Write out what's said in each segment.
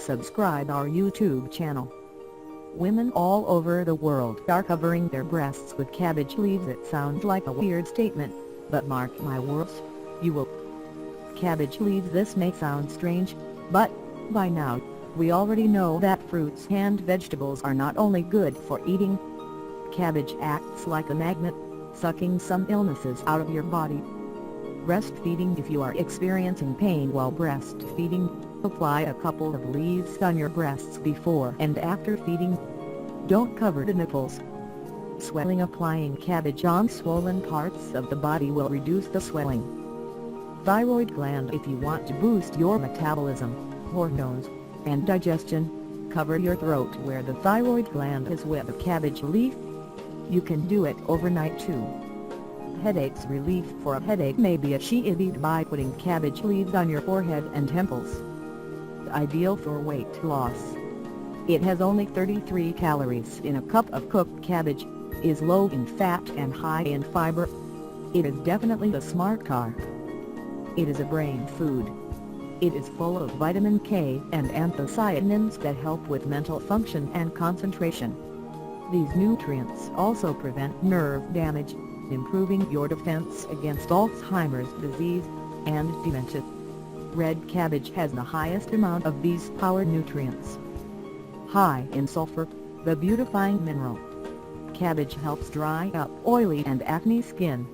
subscribe our YouTube channel. Women all over the world are covering their breasts with cabbage leaves. It sounds like a weird statement, but mark my words, you will. Cabbage leaves. This may sound strange, but by now, we already know that fruits and vegetables are not only good for eating. Cabbage acts like a magnet, sucking some illnesses out of your body. Breastfeeding. If you are experiencing pain while breastfeeding, apply a couple of leaves on your breasts before and after feeding. Don't cover the nipples. Swelling. Applying cabbage on swollen parts of the body will reduce the swelling. Thyroid gland. If you want to boost your metabolism, hormones, and digestion, cover your throat where the thyroid gland is with a cabbage leaf. You can do it overnight too. Headaches. Relief for a headache may be achieved by putting cabbage leaves on your forehead and temples. Ideal for weight loss. It has only 33 calories in a cup of cooked cabbage, is low in fat and high in fiber. It is definitely a smart carb. It is a brain food. It is full of vitamin K and anthocyanins that help with mental function and concentration. These nutrients also prevent nerve damage, improving your defense against Alzheimer's disease and dementia. Red cabbage has the highest amount of these power nutrients. High in sulfur, the beautifying mineral. Cabbage helps dry up oily and acne skin.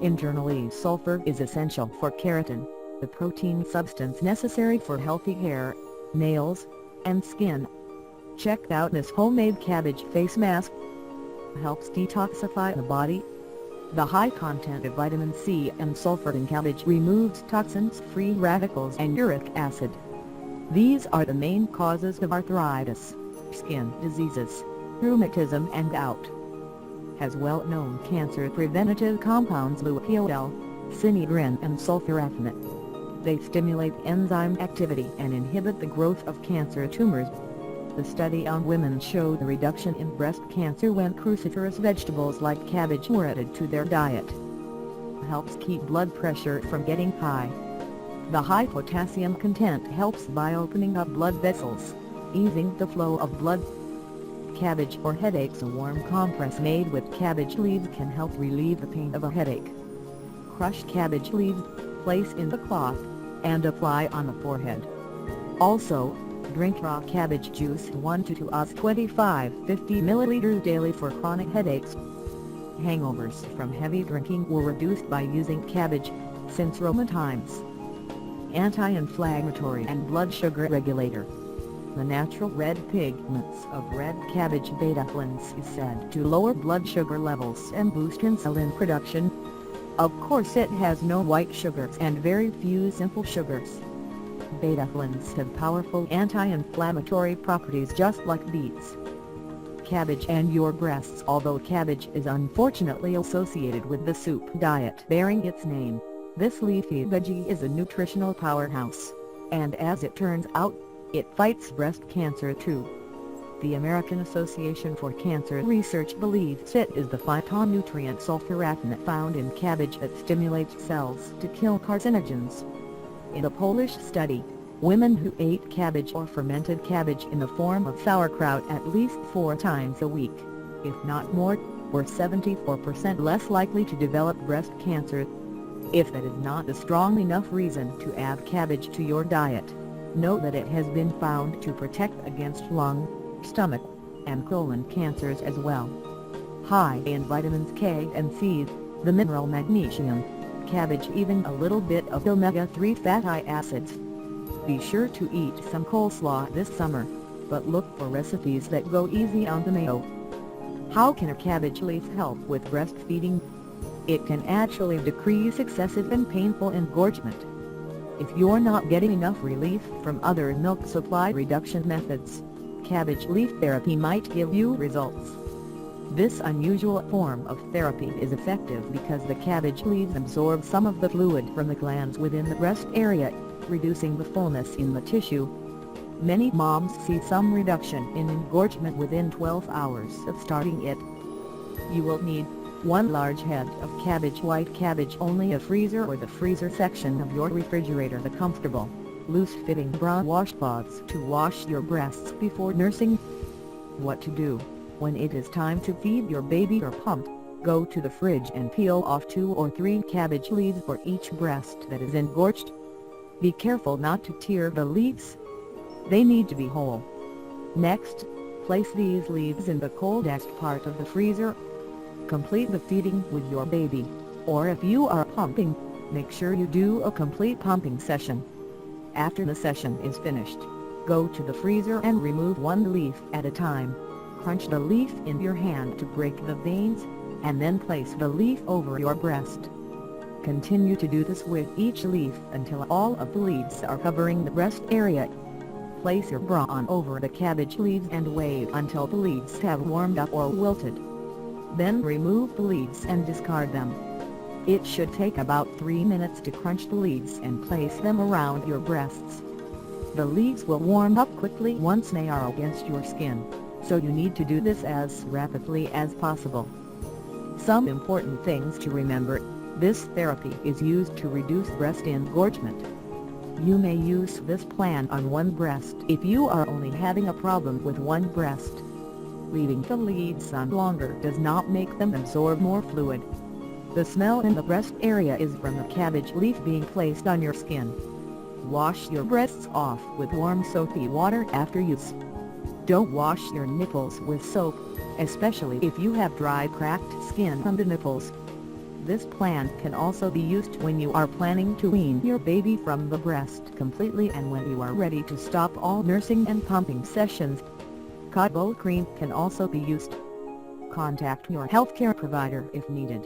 Internally, sulfur is essential for keratin, the protein substance necessary for healthy hair, nails, and skin. Check out this homemade cabbage face mask. Helps detoxify the body. The high content of vitamin C and sulfur in cabbage removes toxins, free radicals and uric acid. These are the main causes of arthritis, skin diseases, rheumatism and gout. Has well-known cancer preventative compounds luteolol, sinigrin and sulforaphane. They stimulate enzyme activity and inhibit the growth of cancer tumors. The study on women showed a reduction in breast cancer when cruciferous vegetables like cabbage were added to their diet. Helps keep blood pressure from getting high. The high potassium content helps by opening up blood vessels, easing the flow of blood. Cabbage for headaches. A warm compress made with cabbage leaves can help relieve the pain of a headache. Crush cabbage leaves, place in the cloth, and apply on the forehead. Also, drink raw cabbage juice 1 to 2 oz 25-50 ml daily for chronic headaches. Hangovers from heavy drinking were reduced by using cabbage, since Roman times. Anti-inflammatory and blood sugar regulator. The natural red pigments of red cabbage beta-flavonoids is said to lower blood sugar levels and boost insulin production. Of course, it has no white sugars and very few simple sugars. Beta-flavonoids have powerful anti-inflammatory properties just like beets. Cabbage and your breasts. Although cabbage is unfortunately associated with the soup diet bearing its name, this leafy veggie is a nutritional powerhouse, and as it turns out, it fights breast cancer too. The American Association for Cancer Research believes it is the phytonutrient sulforaphane found in cabbage that stimulates cells to kill carcinogens. In a Polish study, women who ate cabbage or fermented cabbage in the form of sauerkraut at least 4 times a week, if not more, were 74% less likely to develop breast cancer. If that is not a strong enough reason to add cabbage to your diet, know that it has been found to protect against lung, stomach, and colon cancers as well. High in vitamins K and C, the mineral magnesium, cabbage even a little bit of omega-3 fatty acids. Be sure to eat some coleslaw this summer, but look for recipes that go easy on the mayo. How can a cabbage leaf help with breastfeeding? It can actually decrease excessive and painful engorgement. If you're not getting enough relief from other milk supply reduction methods, cabbage leaf therapy might give you results. This unusual form of therapy is effective because the cabbage leaves absorb some of the fluid from the glands within the breast area, reducing the fullness in the tissue. Many moms see some reduction in engorgement within 12 hours of starting it. You will need 1 large head of cabbage. White cabbage. Only a freezer or the freezer section of your refrigerator. The comfortable, loose-fitting bra washcloths to wash your breasts before nursing. What to do when it is time to feed your baby or pump. Go to the fridge and peel off 2 or 3 cabbage leaves for each breast that is engorged. Be careful not to tear the leaves. They need to be whole. Next, place these leaves in the coldest part of the freezer. Complete the feeding with your baby, or if you are pumping, make sure you do a complete pumping session. After the session is finished, go to the freezer and remove 1 leaf at a time. Crunch the leaf in your hand to break the veins, and then place the leaf over your breast. Continue to do this with each leaf until all of the leaves are covering the breast area. Place your bra on over the cabbage leaves and wait until the leaves have warmed up or wilted. Then remove the leaves and discard them. It should take about 3 minutes to crunch the leaves and place them around your breasts. The leaves will warm up quickly once they are against your skin, so you need to do this as rapidly as possible. Some important things to remember: this therapy is used to reduce breast engorgement. You may use this plan on 1 breast if you are only having a problem with 1 breast. Leaving the leaves on longer does not make them absorb more fluid. The smell in the breast area is from the cabbage leaf being placed on your skin. Wash your breasts off with warm soapy water after use. Don't wash your nipples with soap, especially if you have dry, cracked skin on the nipples. This plan can also be used when you are planning to wean your baby from the breast completely and when you are ready to stop all nursing and pumping sessions. Cod liver cream can also be used. Contact your healthcare provider if needed.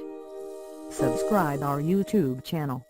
Subscribe our YouTube channel.